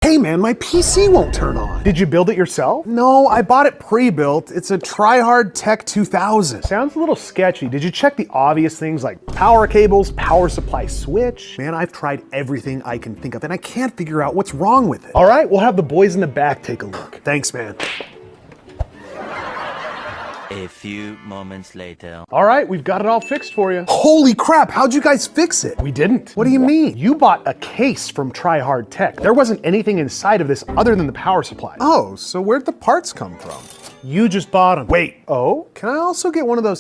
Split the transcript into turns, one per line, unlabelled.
Hey man, my PC won't turn on.
Did you build it yourself?
No, I bought it pre-built. It's a TryHard Tech 2000.
Sounds a little sketchy. Did you check the obvious things like power cables, power supply switch?
Man, I've tried everything I can think of and I can't figure out what's wrong with it.
All right, we'll have the boys in the back take a look.
Thanks, man.
A few moments later.
All right, we've got it all fixed for you.
Holy crap, how'd you guys fix it?
We didn't.
What do you mean?
You bought a case from TryHard Tech. There wasn't anything inside of this other than the power supply.
Oh, so where'd the parts come from?
You just bought them.
Wait,
Oh?
can I also get one of those